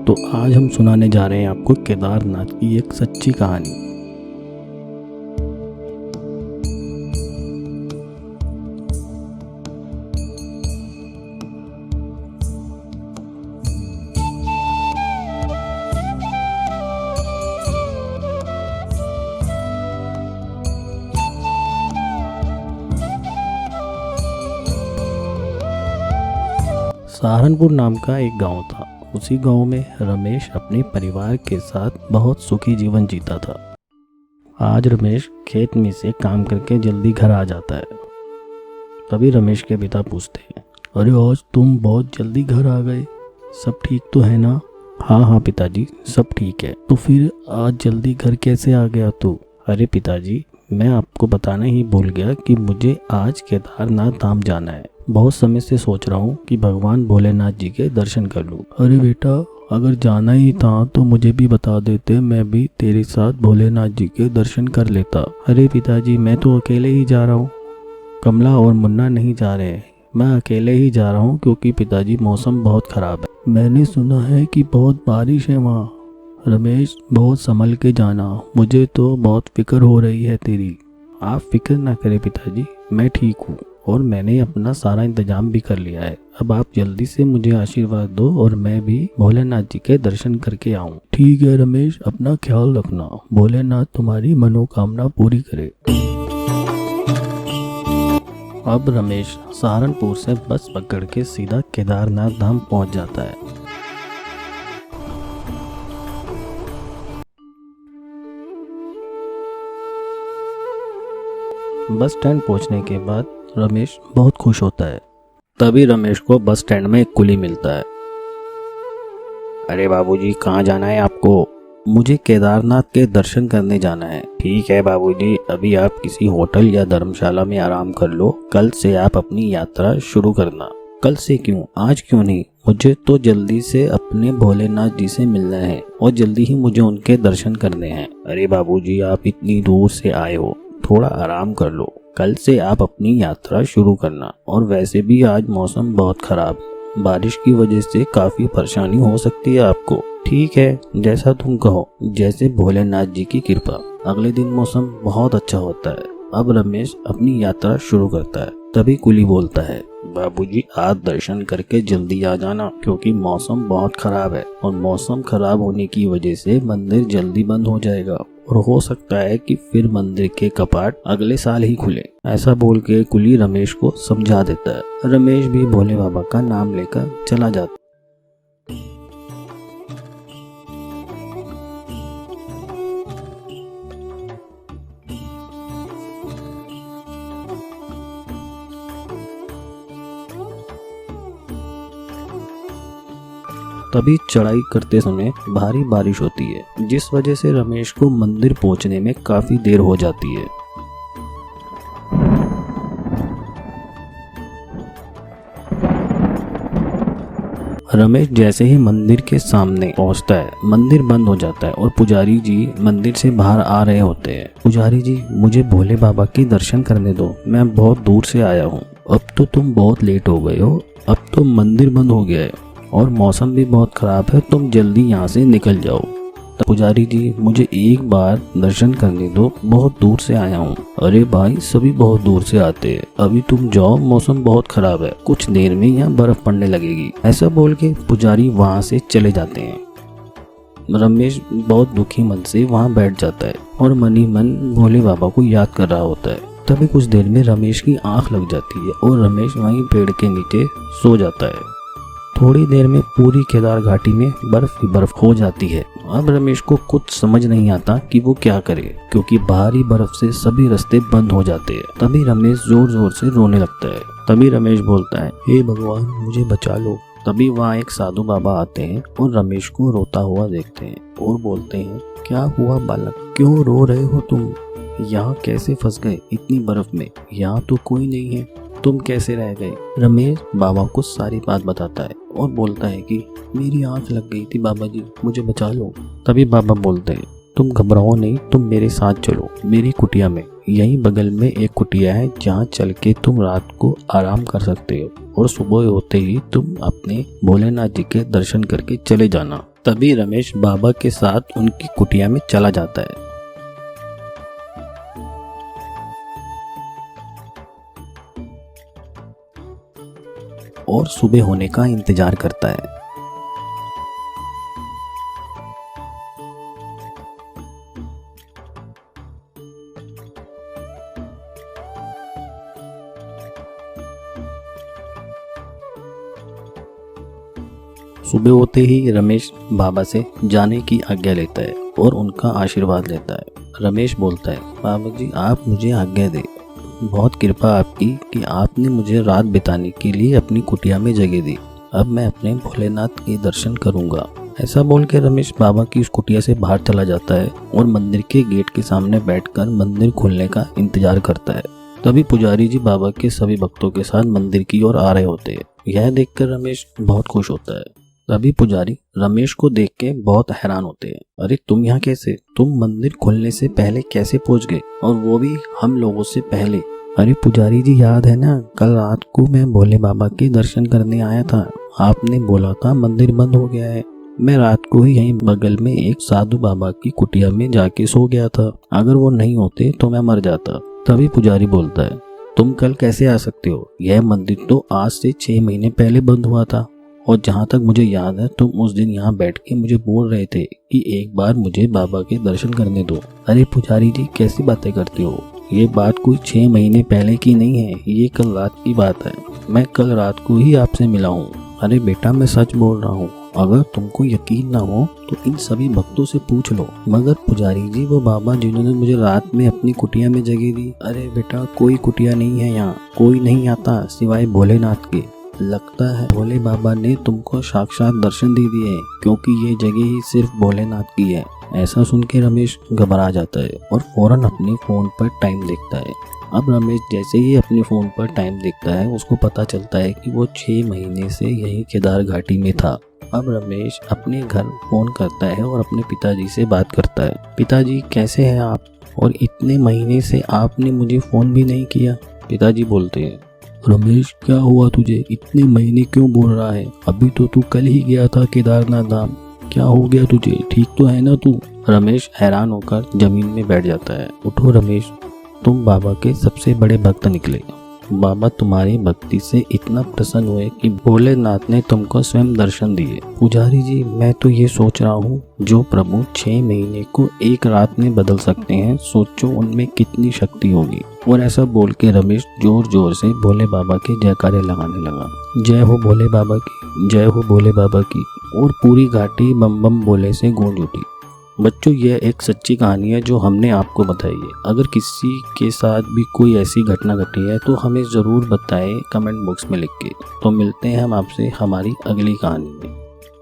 तो आज हम सुनाने जा रहे हैं आपको केदारनाथ की एक सच्ची कहानी। सहारनपुर नाम का एक गांव था। उसी गांव में रमेश अपने परिवार के साथ बहुत सुखी जीवन जीता था। आज रमेश खेत में से काम करके जल्दी घर आ जाता है। तभी रमेश के पिता पूछते हैं, अरे आज तुम बहुत जल्दी घर आ गए, सब ठीक तो है ना? हाँ पिताजी, सब ठीक है। तो फिर आज जल्दी घर कैसे आ गया तू? अरे पिताजी, मैं आपको बताना ही भूल गया कि मुझे आज केदारनाथ धाम जाना है। बहुत समय से सोच रहा हूँ कि भगवान भोलेनाथ जी के दर्शन कर लूँ। अरे बेटा, अगर जाना ही था तो मुझे भी बता देते, मैं भी तेरे साथ भोलेनाथ जी के दर्शन कर लेता। अरे पिताजी, मैं तो अकेले ही जा रहा हूँ, कमला और मुन्ना नहीं जा रहे। मैं अकेले ही जा रहा हूँ क्योंकि पिताजी मौसम बहुत खराब है। मैंने सुना है कि बहुत बारिश है वहाँ। रमेश, बहुत संभल के जाना, मुझे तो बहुत फिक्र हो रही है तेरी। आप फिक्र ना करें पिताजी, मैं ठीक हूँ और मैंने अपना सारा इंतजाम भी कर लिया है। अब आप जल्दी से मुझे आशीर्वाद दो और मैं भी भोलेनाथ जी के दर्शन करके आऊँ। ठीक है रमेश, अपना ख्याल रखना, भोलेनाथ तुम्हारी मनोकामना पूरी करे। अब रमेश सहारनपुर से बस पकड़ के सीधा केदारनाथ धाम पहुँच जाता है। बस स्टैंड पहुंचने के बाद रमेश बहुत खुश होता है। तभी रमेश को बस स्टैंड में एक कुली मिलता है। अरे बाबूजी, कहाँ जाना है आपको? मुझे केदारनाथ के दर्शन करने जाना है। ठीक है बाबूजी, अभी आप किसी होटल या धर्मशाला में आराम कर लो, कल से आप अपनी यात्रा शुरू करना। कल से क्यों, आज क्यों नहीं? मुझे तो जल्दी से अपने भोलेनाथ जी से मिलना है और जल्दी ही मुझे उनके दर्शन करने हैं। अरे बाबूजी, आप इतनी दूर से आए हो, थोड़ा आराम कर लो, कल से आप अपनी यात्रा शुरू करना। और वैसे भी आज मौसम बहुत खराब है, बारिश की वजह से काफी परेशानी हो सकती है आपको। ठीक है, जैसा तुम कहो, जैसे भोलेनाथ जी की कृपा। अगले दिन मौसम बहुत अच्छा होता है। अब रमेश अपनी यात्रा शुरू करता है। तभी कुली बोलता है, बाबूजी आप दर्शन करके जल्दी आ जाना क्योंकि मौसम बहुत खराब है और मौसम खराब होने की वजह से मंदिर जल्दी बंद हो जाएगा और हो सकता है कि फिर मंदिर के कपाट अगले साल ही खुले। ऐसा बोल के कुली रमेश को समझा देता है। रमेश भी भोले बाबा का नाम लेकर चला जाता है। तभी चढ़ाई करते समय भारी बारिश होती है, जिस वजह से रमेश को मंदिर पहुंचने में काफी देर हो जाती है। रमेश जैसे ही मंदिर के सामने पहुंचता है, मंदिर बंद हो जाता है और पुजारी जी मंदिर से बाहर आ रहे होते हैं। पुजारी जी, मुझे भोले बाबा के दर्शन करने दो, मैं बहुत दूर से आया हूँ। अब तो तुम बहुत लेट हो गए हो, अब तो मंदिर बंद हो गया है और मौसम भी बहुत खराब है, तुम जल्दी यहाँ से निकल जाओ। पुजारी जी, मुझे एक बार दर्शन करने दो, बहुत दूर से आया हूँ। अरे भाई, सभी बहुत दूर से आते हैं, अभी तुम जाओ, मौसम बहुत खराब है, कुछ देर में यहाँ बर्फ पड़ने लगेगी। ऐसा बोल के पुजारी वहाँ से चले जाते हैं। रमेश बहुत दुखी मन से वहाँ बैठ जाता है और मन ही मन भोले बाबा को याद कर रहा होता है। तभी कुछ देर में रमेश की आँख लग जाती है और रमेश वहीं पेड़ के नीचे सो जाता है। थोड़ी देर में पूरी केदार घाटी में बर्फ ही बर्फ हो जाती है। अब रमेश को कुछ समझ नहीं आता कि वो क्या करे क्योंकि भारी बर्फ से सभी रास्ते बंद हो जाते हैं। तभी रमेश जोर जोर से रोने लगता है। तभी रमेश बोलता है, हे भगवान, मुझे बचा लो। तभी वहाँ एक साधु बाबा आते हैं और रमेश को रोता हुआ देखते हैं और बोलते हैं, क्या हुआ बालक, क्यों रो रहे हो तुम? यहाँ कैसे फंस गए इतनी बर्फ में? यहाँ तो कोई नहीं है, तुम कैसे रह गए? रमेश बाबा को सारी बात बताता है और बोलता है कि मेरी आंख लग गई थी बाबा जी, मुझे बचा लो। तभी बाबा बोलते हैं, तुम घबराओ नहीं, तुम मेरे साथ चलो मेरी कुटिया में। यहीं बगल में एक कुटिया है जहाँ चल के तुम रात को आराम कर सकते हो और सुबह होते ही तुम अपने भोलेनाथ जी के दर्शन करके चले जाना। तभी रमेश बाबा के साथ उनकी कुटिया में चला जाता है। और सुबह होने का इंतजार करता है। सुबह होते ही रमेश बाबा से जाने की आज्ञा लेता है और उनका आशीर्वाद लेता है। रमेश बोलता है, बाबा जी आप मुझे आज्ञा दे, बहुत कृपा आपकी कि आपने मुझे रात बिताने के लिए अपनी कुटिया में जगह दी। अब मैं अपने भोलेनाथ के दर्शन करूंगा। ऐसा बोल के रमेश बाबा की उस कुटिया से बाहर चला जाता है और मंदिर के गेट के सामने बैठकर मंदिर खुलने का इंतजार करता है। तभी पुजारी जी बाबा के सभी भक्तों के साथ मंदिर की ओर आ रहे होते हैं। यह देखकर रमेश बहुत खुश होता है। तभी पुजारी रमेश को देख के बहुत हैरान होते हैं। अरे तुम यहाँ कैसे? तुम मंदिर खुलने से पहले कैसे पहुँच गए, और वो भी हम लोगों से पहले? अरे पुजारी जी याद है ना, कल रात को मैं भोले बाबा के दर्शन करने आया था। आपने बोला था मंदिर बंद हो गया है। मैं रात को ही यहीं बगल में एक साधु बाबा की कुटिया में जाके सो गया था। अगर वो नहीं होते तो मैं मर जाता। तभी पुजारी बोलता है, तुम कल कैसे आ सकते हो? यह मंदिर तो आज से 6 महीने पहले बंद हुआ था, और जहाँ तक मुझे याद है तुम उस दिन यहाँ बैठ के मुझे बोल रहे थे कि एक बार मुझे बाबा के दर्शन करने दो। अरे पुजारी जी कैसी बातें करते हो? ये बात कोई 6 महीने पहले की नहीं है, ये कल रात की बात है। मैं कल रात को ही आपसे मिला हूँ। अरे बेटा मैं सच बोल रहा हूँ, अगर तुमको यकीन ना हो तो इन सभी भक्तों से पूछ लो। मगर पुजारी जी वो बाबा जिन्होंने मुझे रात में अपनी कुटिया में जगह दी, अरे बेटा कोई कुटिया नहीं है यहाँ, कोई नहीं आता सिवाय भोलेनाथ के। लगता है भोले बाबा ने तुमको साक्षात दर्शन दे दिए, क्योंकि ये जगह ही सिर्फ भोलेनाथ की है। ऐसा सुन के रमेश घबरा जाता है और फौरन अपने फोन पर टाइम देखता है। अब रमेश जैसे ही अपने फोन पर टाइम देखता है उसको पता चलता है कि वो 6 महीने से यही केदार घाटी में था। अब रमेश अपने घर फोन करता है और अपने पिताजी से बात करता है। पिताजी कैसे हैं आप, और इतने महीने से आपने मुझे फोन भी नहीं किया। पिताजी बोलते हैं, रमेश क्या हुआ तुझे, इतने महीने क्यों बोल रहा है? अभी तो तू कल ही गया था केदारनाथ धाम, क्या हो गया तुझे, ठीक तो है ना तू? रमेश हैरान होकर जमीन में बैठ जाता है। उठो रमेश, तुम बाबा के सबसे बड़े भक्त निकले। बाबा तुम्हारी भक्ति से इतना प्रसन्न हुए कि भोलेनाथ ने तुमको स्वयं दर्शन दिए। पुजारी जी मैं तो ये सोच रहा हूँ, जो प्रभु 6 महीने को एक रात में बदल सकते हैं, सोचो उनमें कितनी शक्ति होगी। और ऐसा बोल के रमेश जोर जोर से भोले बाबा के जयकारे लगाने लगा। जय हो भोले बाबा की, जय हो भोले बाबा की। और पूरी घाटी बम बम बोले से गूंज उठी। बच्चों यह एक सच्ची कहानी है जो हमने आपको बताई है। अगर किसी के साथ भी कोई ऐसी घटना घटी है तो हमें ज़रूर बताएं कमेंट बॉक्स में लिख के। तो मिलते हैं हम आपसे हमारी अगली कहानी में।